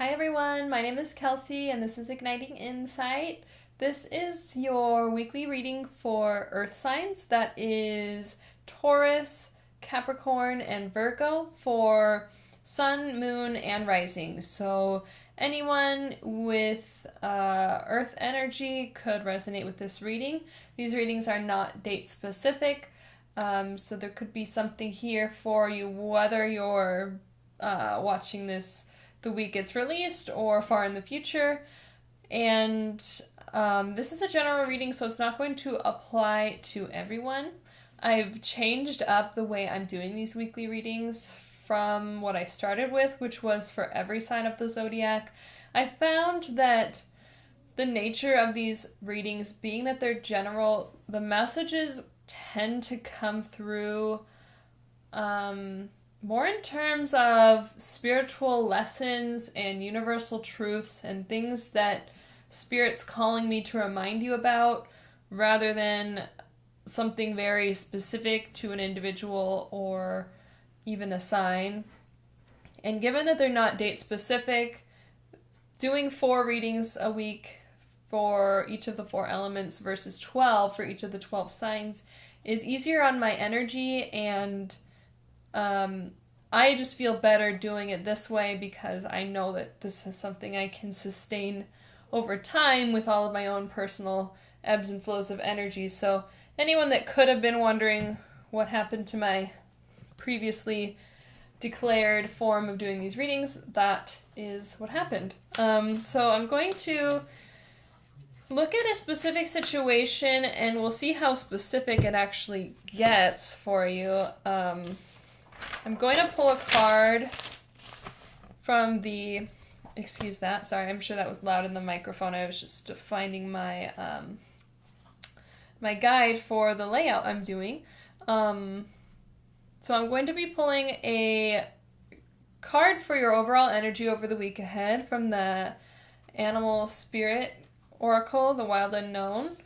Hi everyone, my name is Kelsey and this is Igniting Insight. This is your weekly reading for earth signs. That is Taurus, Capricorn, and Virgo for sun, moon, and rising. So anyone with earth energy could resonate with this reading. These readings are not date specific, so there could be something here for you whether you're watching this the week it's released or far in the future. And this is a general reading, so it's not going to apply to everyone. I've changed up the way I'm doing these weekly readings from what I started with, which was for every sign of the zodiac. I found that the nature of these readings, being that they're general, the messages tend to come through more in terms of spiritual lessons and universal truths and things that Spirit's calling me to remind you about, rather than something very specific to an individual or even a sign. And given that they're not date specific, doing 4 readings a week for each of the 4 elements versus 12 for each of the 12 signs is easier on my energy, and I just feel better doing it this way because I know that this is something I can sustain over time with all of my own personal ebbs and flows of energy. So anyone that could have been wondering what happened to my previously declared form of doing these readings, that is what happened. So I'm going to look at a specific situation and we'll see how specific it actually gets for you. I'm going to pull a card from the, excuse that, sorry, I'm sure that was loud in the microphone. I was just finding my my guide for the layout I'm doing. So I'm going to be pulling a card for your overall energy over the week ahead from the Animal Spirit Oracle, the Wild Unknown.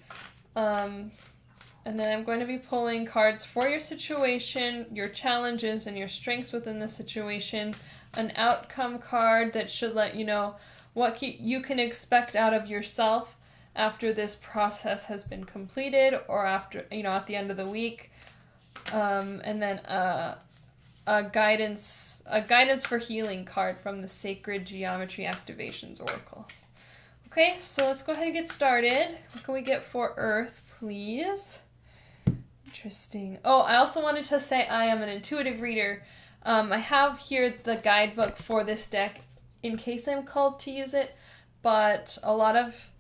And then I'm going to be pulling cards for your situation, your challenges, and your strengths within the situation. An outcome card that should let you know what you can expect out of yourself after this process has been completed, or after, at the end of the week. And then a guidance for healing card from the Sacred Geometry Activations Oracle. Okay, so let's go ahead and get started. What can we get for Earth, please? Interesting. Oh, I also wanted to say I am an intuitive reader. I have here the guidebook for this deck in case I'm called to use it, but a lot of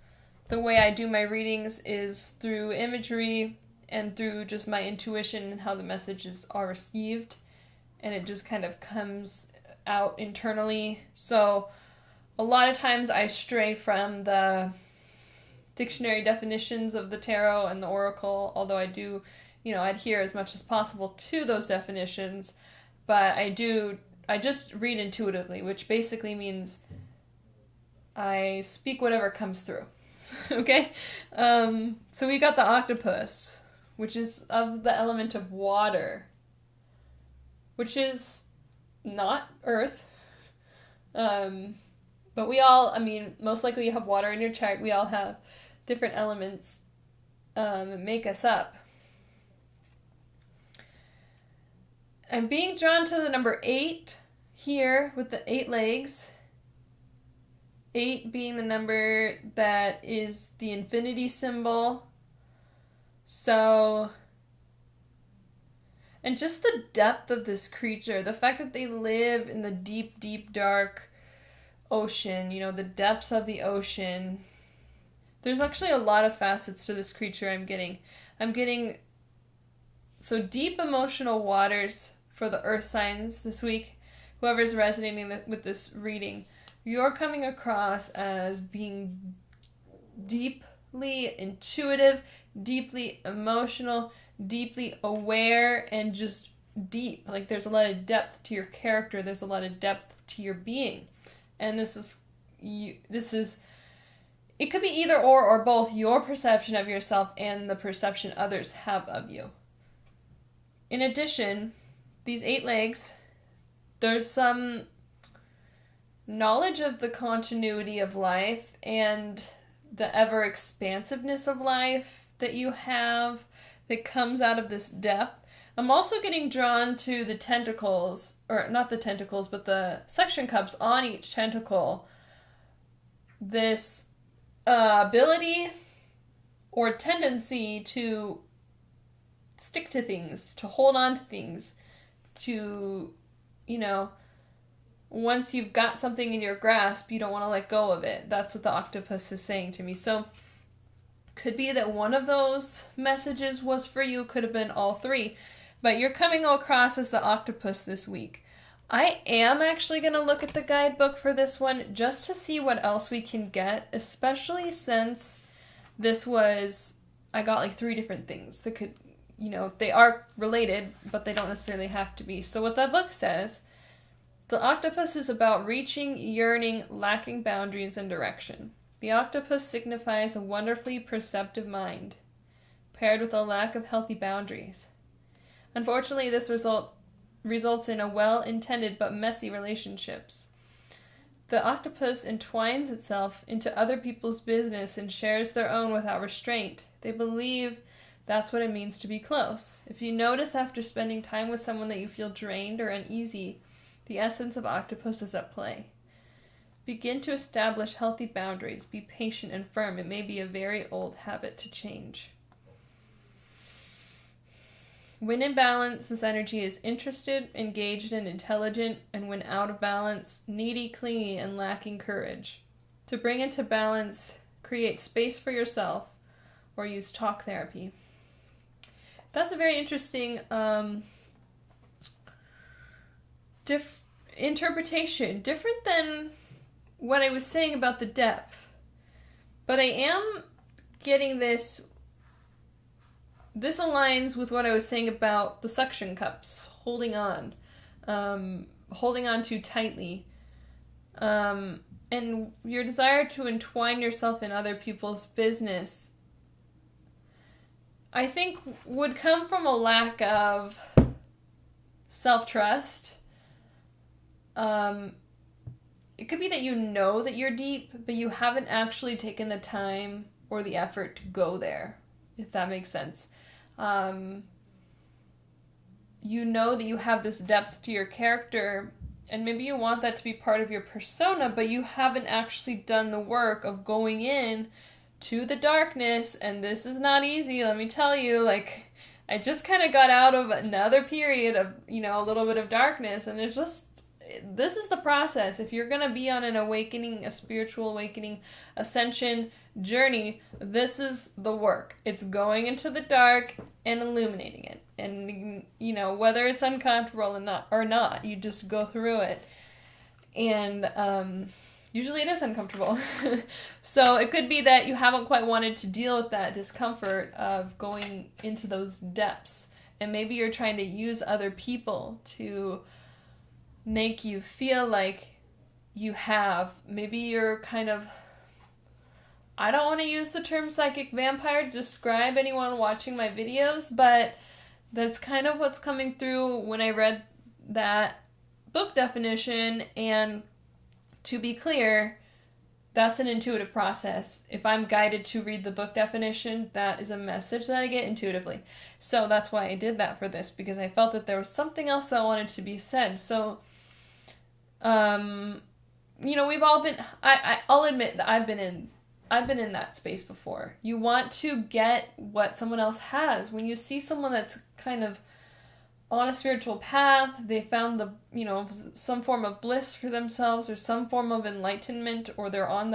the way I do my readings is through imagery and through just my intuition and how the messages are received, and it just kind of comes out internally. So a lot of times I stray from the dictionary definitions of the tarot and the oracle, although I do adhere as much as possible to those definitions, but I just read intuitively, which basically means I speak whatever comes through. Okay? So we got the octopus, which is of the element of water, which is not earth. But we all, most likely you have water in your chart. We all have different elements that make us up. I'm being drawn to the number 8 here with the 8 legs. 8 being the number that is the infinity symbol. So, and just the depth of this creature, the fact that they live in the deep, deep, dark ocean, the depths of the ocean. There's actually a lot of facets to this creature I'm getting so deep emotional waters for the earth signs this week. Whoever's resonating with this reading, you're coming across as being deeply intuitive, deeply emotional, deeply aware, and just deep. Like there's a lot of depth to your character. There's a lot of depth to your being. And this is it could be either or both your perception of yourself and the perception others have of you. In addition, these 8 legs, there's some knowledge of the continuity of life and the ever expansiveness of life that you have that comes out of this depth. I'm also getting drawn to the tentacles, or not the tentacles, but the suction cups on each tentacle. This ability or tendency to stick to things, to hold on to things, to, once you've got something in your grasp, you don't want to let go of it. That's what the octopus is saying to me. So, could be that one of those messages was for you, could have been all three. But you're coming across as the octopus this week. I am actually going to look at the guidebook for this one just to see what else we can get, especially since I got like 3 different things that could, they are related, but they don't necessarily have to be. So what that book says, the octopus is about reaching, yearning, lacking boundaries and direction. The octopus signifies a wonderfully perceptive mind, paired with a lack of healthy boundaries. Unfortunately, this results in a well-intended but messy relationships. The octopus entwines itself into other people's business and shares their own without restraint. They believe that's what it means to be close. If you notice after spending time with someone that you feel drained or uneasy, the essence of octopus is at play. Begin to establish healthy boundaries. Be patient and firm. It may be a very old habit to change. When in balance, this energy is interested, engaged, and intelligent, and when out of balance, needy, clingy, and lacking courage. To bring into balance, create space for yourself, or use talk therapy. That's a very interesting interpretation, different than what I was saying about the depth. But I am getting this aligns with what I was saying about the suction cups, holding on too tightly, and your desire to entwine yourself in other people's business, I think would come from a lack of self-trust. It could be that you know that you're deep, but you haven't actually taken the time or the effort to go there, if that makes sense. You know that you have this depth to your character, and maybe you want that to be part of your persona, but you haven't actually done the work of going in to the darkness, and this is not easy, let me tell you. Like, I just kind of got out of another period of, a little bit of darkness, and this is the process. If you're going to be on an awakening, a spiritual awakening, ascension journey, this is the work. It's going into the dark and illuminating it. And, whether it's uncomfortable or not, you just go through it. And usually it is uncomfortable. So it could be that you haven't quite wanted to deal with that discomfort of going into those depths. And maybe you're trying to use other people to make you feel like you have. Maybe you're kind of, I don't want to use the term psychic vampire to describe anyone watching my videos, but that's kind of what's coming through when I read that book definition. And to be clear, that's an intuitive process. If I'm guided to read the book definition, that is a message that I get intuitively. So that's why I did that for this, because I felt that there was something else that wanted to be said. So we've all been, I'll admit that I've been in that space before. You want to get what someone else has. When you see someone that's kind of on a spiritual path, they found some form of bliss for themselves or some form of enlightenment, or they're on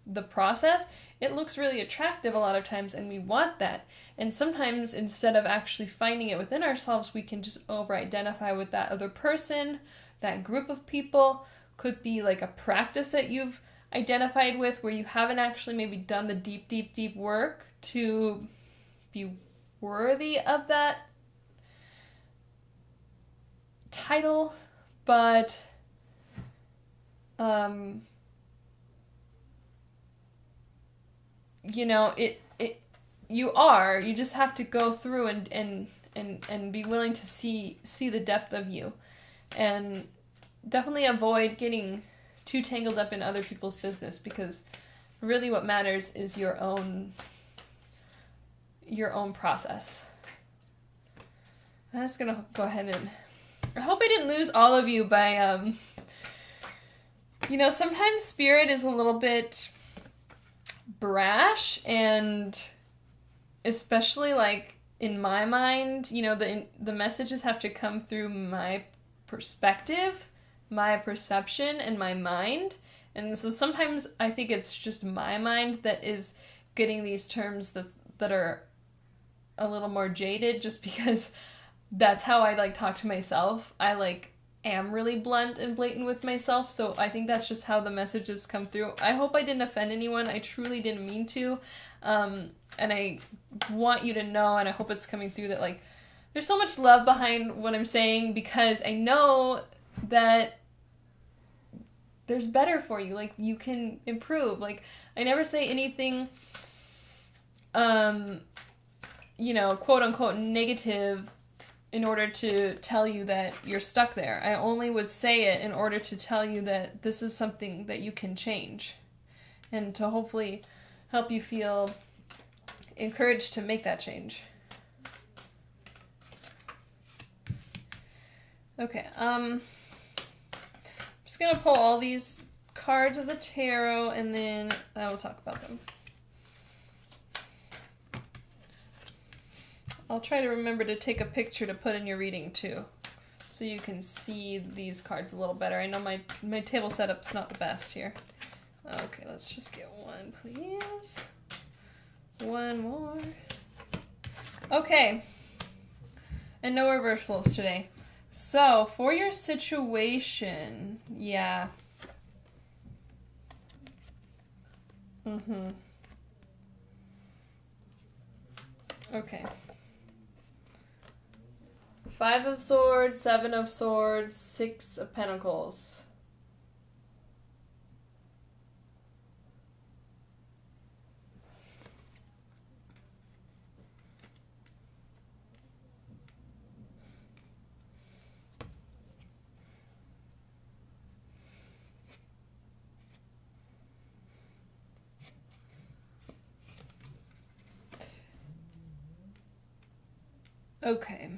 the process, it looks really attractive a lot of times, and we want that. And sometimes instead of actually finding it within ourselves, we can just over-identify with that other person, that group of people. Could be like a practice that you've identified with where you haven't actually maybe done the deep, deep, deep work to be worthy of that title, but you just have to go through and be willing to see the depth of you, and definitely avoid getting too tangled up in other people's business, because really what matters is your own process. I'm just gonna go ahead and, I hope I didn't lose all of you by, sometimes spirit is a little bit brash, and especially like in my mind, the messages have to come through my perspective, my perception, and my mind. And so sometimes I think it's just my mind that is getting these terms that are a little more jaded, just because that's how I like talk to myself. I like am really blunt and blatant with myself, so I think that's just how the messages come through. I hope I didn't offend anyone. I truly didn't mean to. And I want you to know, and I hope it's coming through, that like there's so much love behind what I'm saying, because I know that there's better for you. Like, you can improve. Like, I never say anything, quote unquote negative in order to tell you that you're stuck there. I only would say it in order to tell you that this is something that you can change, and to hopefully help you feel encouraged to make that change. Okay, I'm just gonna pull all these cards of the tarot, and then I will talk about them. I'll try to remember to take a picture to put in your reading too, so you can see these cards a little better. I know my table setup's not the best here. Okay, let's just get one, please. One more. Okay. And no reversals today. So, for your situation, yeah. Okay. 5 of Swords, 7 of Swords, 6 of Pentacles. Okay.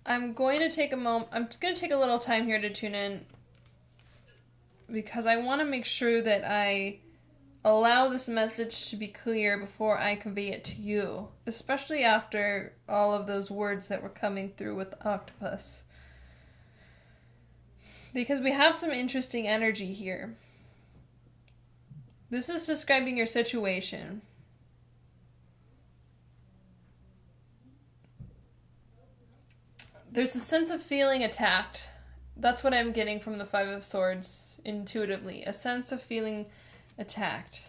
I'm going to take a moment. I'm going to take a little time here to tune in, because I want to make sure that I allow this message to be clear before I convey it to you, especially after all of those words that were coming through with the octopus. Because we have some interesting energy here. This is describing your situation. There's a sense of feeling attacked. That's what I'm getting from the 5 of Swords intuitively. A sense of feeling attacked.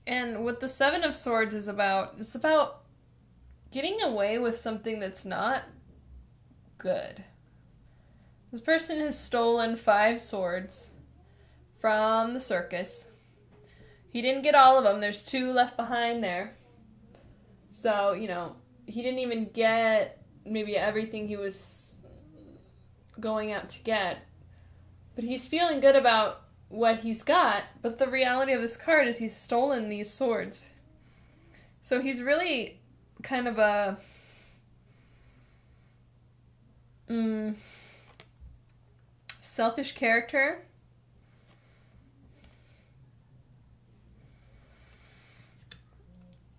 And what the 7 of Swords is about, it's about getting away with something that's not good. This person has stolen 5 swords from the circus. He didn't get all of them. There's 2 left behind there. So, he didn't even get maybe everything he was going out to get, but he's feeling good about what he's got. But the reality of this card is he's stolen these swords, so he's really kind of a selfish character.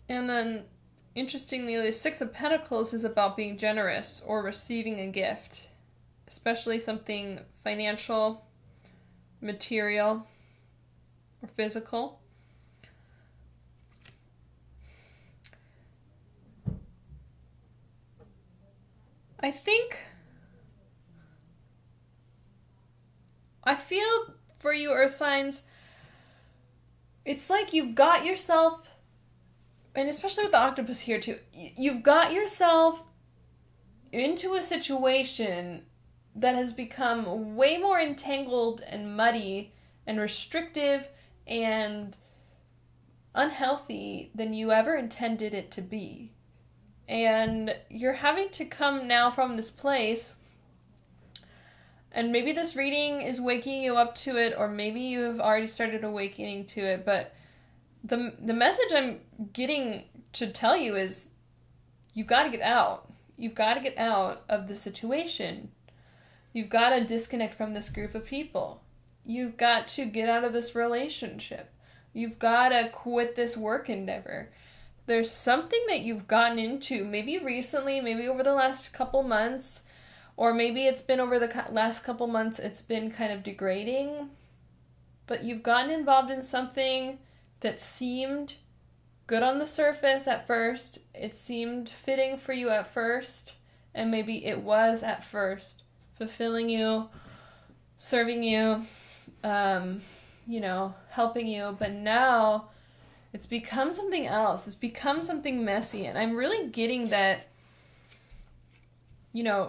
And then interestingly, the 6 of Pentacles is about being generous or receiving a gift, especially something financial, material, or physical. I feel for you, Earth signs, it's like you've got yourself, and especially with the octopus here too, you've got yourself into a situation that has become way more entangled and muddy and restrictive and unhealthy than you ever intended it to be. And you're having to come now from this place And maybe this reading is waking you up to it, or maybe you have already started awakening to it, but the message I'm getting to tell you is you've got to get out. You've got to get out of the situation. You've got to disconnect from this group of people. You've got to get out of this relationship. You've got to quit this work endeavor. There's something that you've gotten into, maybe recently, maybe over the last couple months, or maybe it's been over the last couple months, it's been kind of degrading, but you've gotten involved in something that seemed good on the surface at first. It seemed fitting for you at first, and maybe it was at first fulfilling you, serving you, helping you, but now it's become something else. It's become something messy, and I'm really getting that,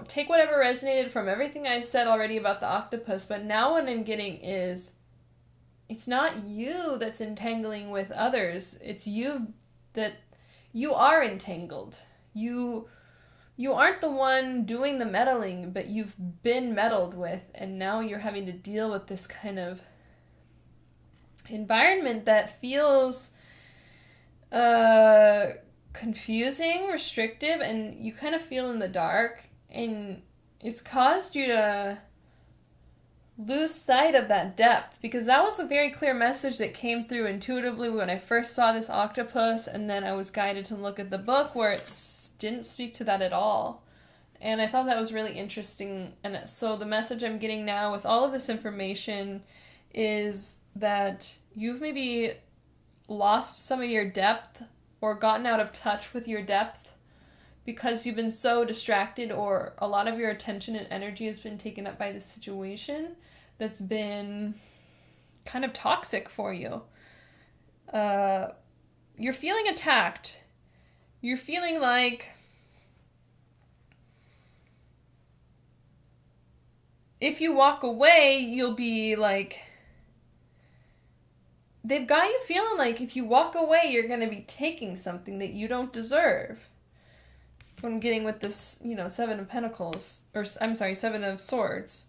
take whatever resonated from everything I said already about the octopus, but now what I'm getting is it's not you that's entangling with others. It's you that you are entangled. You aren't the one doing the meddling, but you've been meddled with, and now you're having to deal with this kind of environment that feels confusing, restrictive, and you kind of feel in the dark, and it's caused you to lose sight of that depth, because that was a very clear message that came through intuitively when I first saw this octopus, and then I was guided to look at the book where it didn't speak to that at all. And I thought that was really interesting. And so the message I'm getting now with all of this information is that you've maybe lost some of your depth or gotten out of touch with your depth because you've been so distracted, or a lot of your attention and energy has been taken up by the situation that's been kind of toxic for you. You're feeling attacked. You're feeling like if you walk away, you'll be like, they've got you feeling like if you walk away, you're going to be taking something that you don't deserve. What I'm getting with this, Seven of Pentacles, Seven of Swords.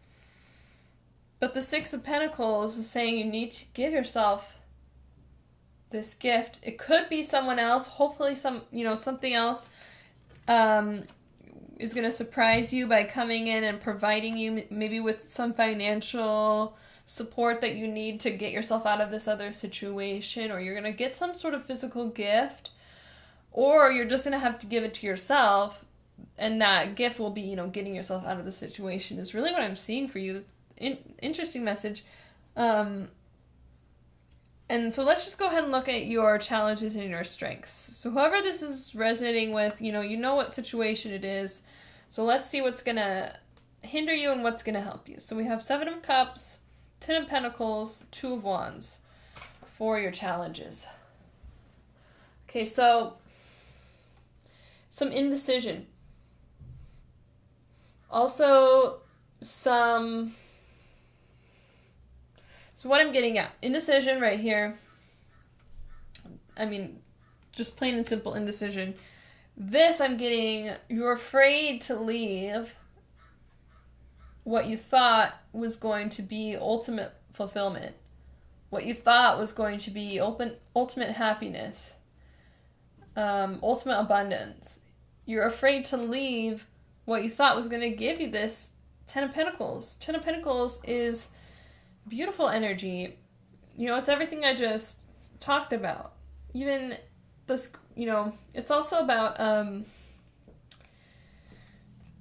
But the Six of Pentacles is saying you need to give yourself this gift. It could be someone else. Hopefully something else is going to surprise you by coming in and providing you maybe with some financial support that you need to get yourself out of this other situation, or you're going to get some sort of physical gift, or you're just going to have to give it to yourself, and that gift will be, getting yourself out of the situation is really what I'm seeing for you. Interesting message. And so let's just go ahead and look at your challenges and your strengths. So whoever this is resonating with, you know what situation it is. So let's see what's going to hinder you and what's going to help you. So we have Seven of Cups, Ten of Pentacles, Two of Wands for your challenges. Okay, so some indecision. Also so what I'm getting at, indecision right here. I mean, just plain and simple indecision. This I'm getting, you're afraid to leave what you thought was going to be ultimate fulfillment. What you thought was going to be ultimate happiness. Ultimate abundance. You're afraid to leave what you thought was going to give you this Ten of Pentacles. Ten of Pentacles is beautiful energy. It's everything I just talked about. Even this, it's also about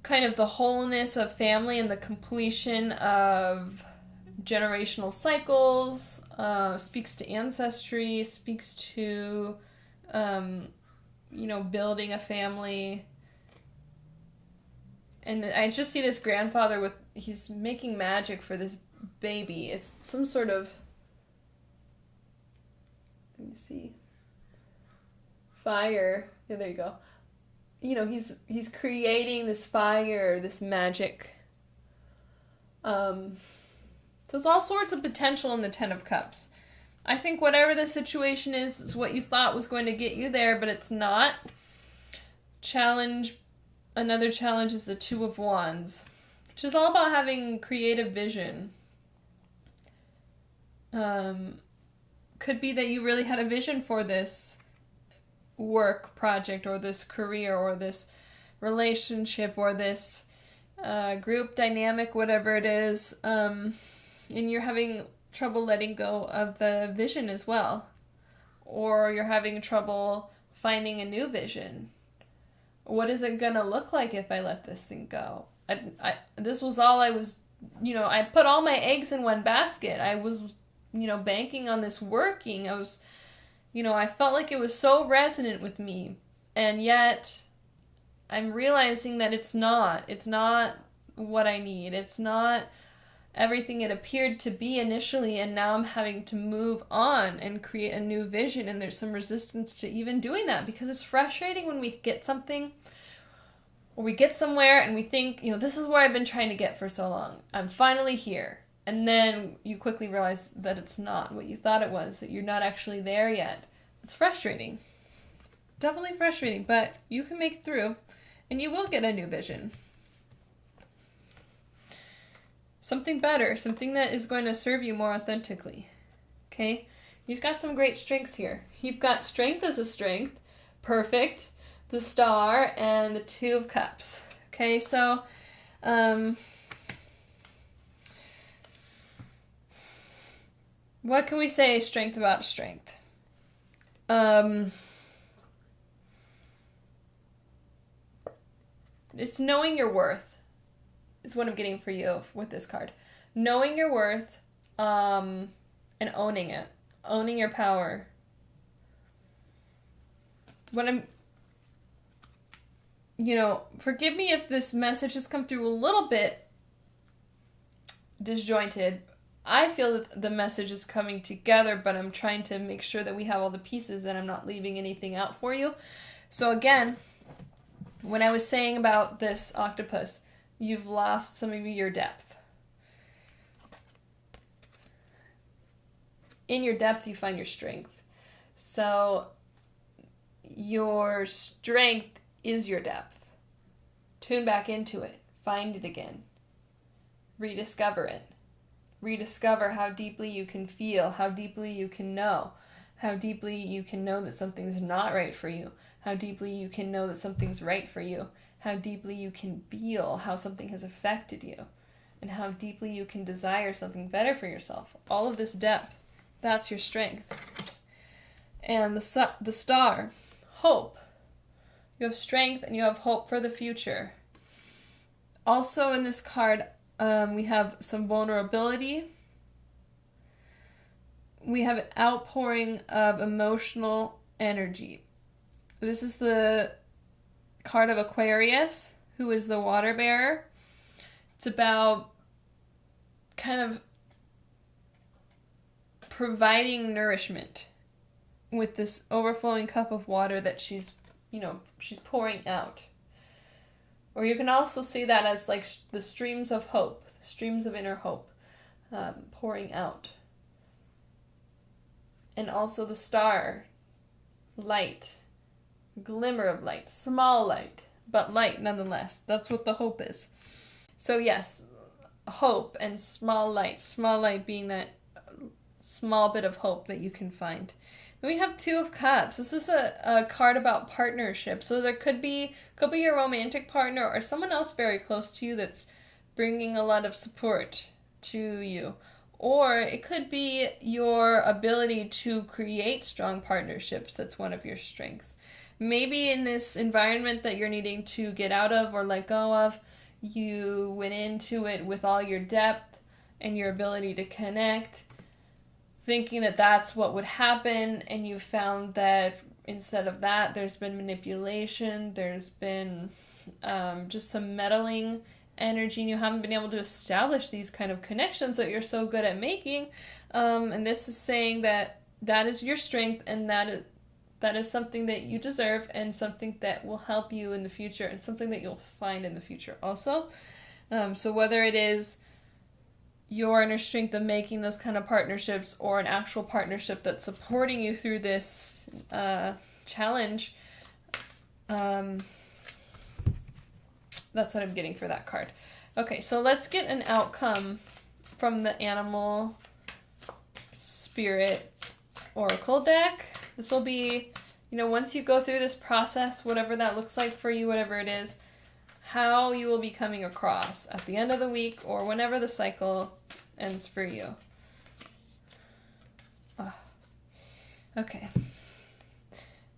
kind of the wholeness of family and the completion of generational cycles. Speaks to ancestry, speaks to building a family. And I just see this grandfather he's making magic for this baby. It's some sort of, let me see, fire. Yeah, there you go. He's creating this fire, this magic. So there's all sorts of potential in the Ten of Cups. I think whatever the situation is what you thought was going to get you there, but it's not. Another challenge is the Two of Wands which is all about having creative vision. Could be that you really had a vision for this work project or this career or this relationship or this group dynamic, whatever it is, and you're having trouble letting go of the vision as well, or you're having trouble finding a new vision. What is it gonna look like if I let this thing go? This was all I was, I put all my eggs in one basket. I was, banking on this working. I was, I felt like it was so resonant with me, and yet I'm realizing that it's not. It's not what I need. It's not everything it appeared to be initially, and now I'm having to move on and create a new vision, and there's some resistance to even doing that, because it's frustrating when we get something or we get somewhere and we think, this is where I've been trying to get for so long. I'm finally here. And then you quickly realize that it's not what you thought it was, that you're not actually there yet. It's frustrating. Definitely frustrating, but you can make it through, and you will get a new vision. Something better, something that is going to serve you more authentically. Okay? You've got some great strengths here. You've got strength as a strength, perfect, the Star, and the Two of Cups. Okay, so what can we say strength about strength? It's knowing your worth is what I'm getting for you with this card. Knowing your worth, and owning it. Owning your power. Forgive me if this message has come through a little bit disjointed. I feel that the message is coming together, but I'm trying to make sure that we have all the pieces and I'm not leaving anything out for you. So again, when I was saying about this octopus, you've lost some of your depth. In your depth, you find your strength. So your strength is your depth. Tune back into it. Find it again. Rediscover it. Rediscover how deeply you can feel, how deeply you can know, how deeply you can know that something's not right for you, how deeply you can know that something's right for you, how deeply you can feel how something has affected you, and how deeply you can desire something better for yourself. All of this depth, that's your strength. And the Star, hope. You have strength and you have hope for the future. Also in this card, we have some vulnerability. We have an outpouring of emotional energy. This is the card of Aquarius, who is the water bearer. It's about kind of providing nourishment with this overflowing cup of water that she's pouring out. Or you can also see that as like the streams of hope, streams of inner hope, pouring out. And also the Star, light, glimmer of light, small light, but light nonetheless. That's what the hope is. So yes, hope and small light being that small bit of hope that you can find. Then we have Two of Cups. This is a card about partnership. So there could be your romantic partner or someone else very close to you that's bringing a lot of support to you. Or it could be your ability to create strong partnerships. That's one of your strengths. Maybe in this environment that you're needing to get out of or let go of, you went into it with all your depth and your ability to connect, thinking that that's what would happen, and you found that instead of that, there's been manipulation, there's been just some meddling energy, and you haven't been able to establish these kind of connections that you're so good at making. And this is saying that is your strength, and that is something that you deserve, and something that will help you in the future, and something that you'll find in the future also. So whether it is your inner strength of making those kind of partnerships or an actual partnership that's supporting you through this challenge, that's what I'm getting for that card. Okay, so let's get an outcome from the animal spirit oracle deck. This will be, once you go through this process, whatever that looks like for you, whatever it is, how you will be coming across at the end of the week or whenever the cycle ends for you. Okay.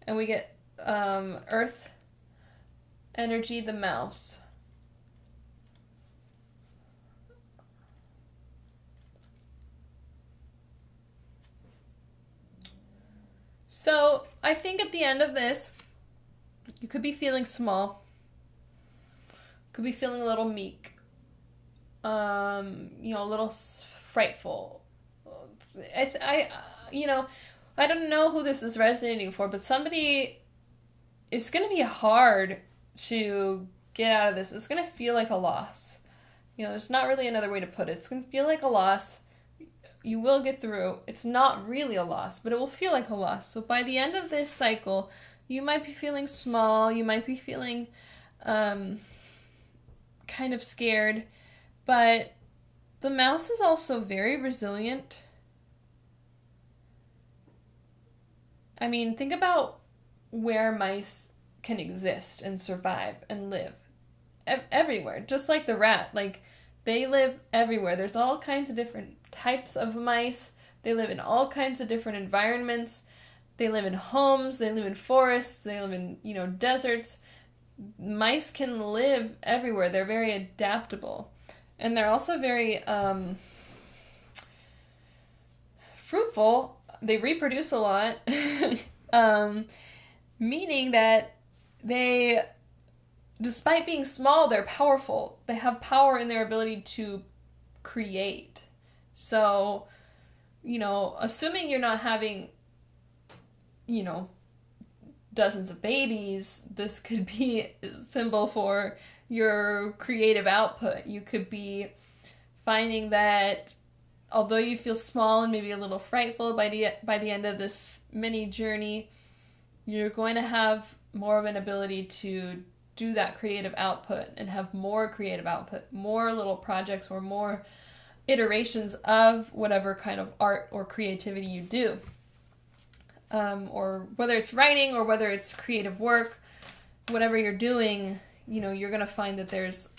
And we get Earth energy, the mouse. So I think at the end of this, you could be feeling small. Could be feeling a little meek. A little frightful. I don't know who this is resonating for, but somebody, it's going to be hard to get out of this. It's going to feel like a loss. There's not really another way to put it. It's going to feel like a loss. You will get through. It's not really a loss, but it will feel like a loss. So by the end of this cycle, you might be feeling small. You might be feeling kind of scared. But the mouse is also very resilient. I mean, think about where mice can exist and survive and live. Everywhere. Just like the rat. Like, they live everywhere. There's all kinds of different types of mice. They live in all kinds of different environments. They live in homes. They live in forests. They live in, deserts. Mice can live everywhere. They're very adaptable. And they're also very fruitful. They reproduce a lot. Meaning that they, despite being small, they're powerful. They have power in their ability to create. So, assuming you're not having, dozens of babies, this could be a symbol for your creative output. You could be finding that although you feel small and maybe a little frightful by the end of this mini journey, you're going to have more of an ability to do that creative output and have more creative output, more little projects or more iterations of whatever kind of art or creativity you do. Or whether it's writing or whether it's creative work, whatever you're doing, you're going to find that there's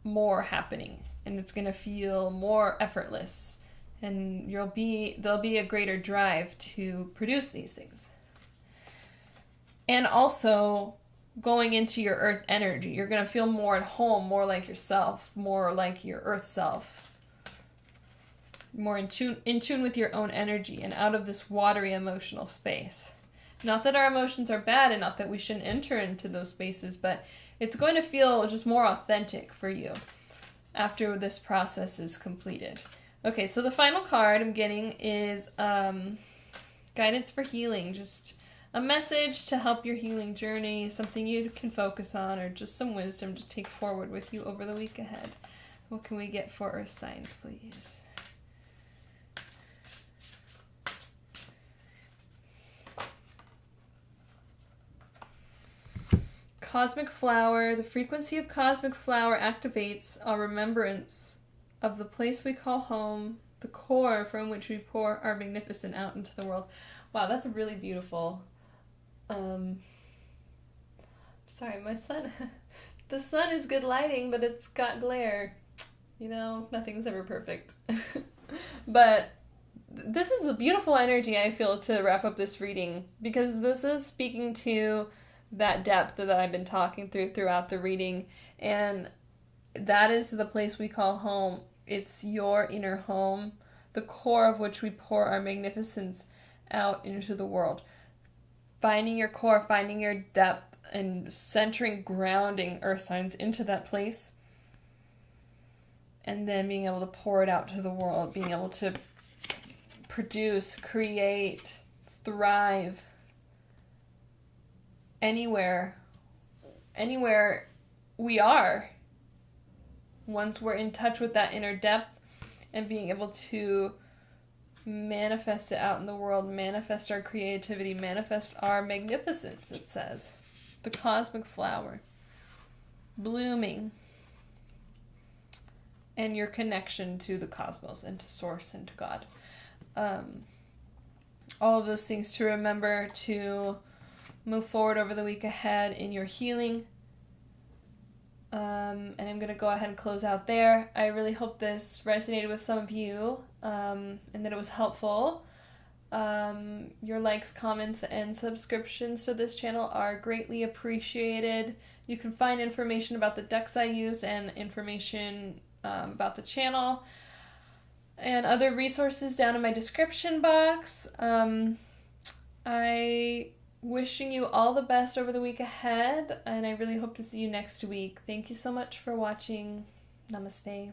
more happening and it's going to feel more effortless and there'll be a greater drive to produce these things. And also, going into your earth energy, you're going to feel more at home, more like yourself, more like your earth self. More in tune with your own energy and out of this watery emotional space. Not that our emotions are bad and not that we shouldn't enter into those spaces, but it's going to feel just more authentic for you after this process is completed. Okay, so the final card I'm getting is guidance for healing. Just a message to help your healing journey, something you can focus on, or just some wisdom to take forward with you over the week ahead. What can we get for Earth signs, please? Cosmic flower. The frequency of cosmic flower activates our remembrance of the place we call home, the core from which we pour our magnificent out into the world. Wow, that's really beautiful. Sorry, my sun. The sun is good lighting, but it's got glare. Nothing's ever perfect. But this is a beautiful energy, I feel, to wrap up this reading, because this is speaking to that depth that I've been talking throughout the reading, and that is the place we call home. It's your inner home, the core of which we pour our magnificence out into the world. Finding your core, finding your depth, and centering, grounding earth signs into that place, and then being able to pour it out to the world, being able to produce, create, thrive anywhere we are, once we're in touch with that inner depth and being able to manifest it out in the world, manifest our creativity, manifest our magnificence, it says. The cosmic flower blooming. and your connection to the cosmos and to Source and to God. All of those things to remember to move forward over the week ahead in your healing. And I'm going to go ahead and close out there. I really hope this resonated with some of you, and that it was helpful. Your likes, comments, and subscriptions to this channel are greatly appreciated. You can find information about the decks I use and information about the channel and other resources down in my description box. I wishing you all the best over the week ahead, and I really hope to see you next week. Thank you so much for watching. Namaste.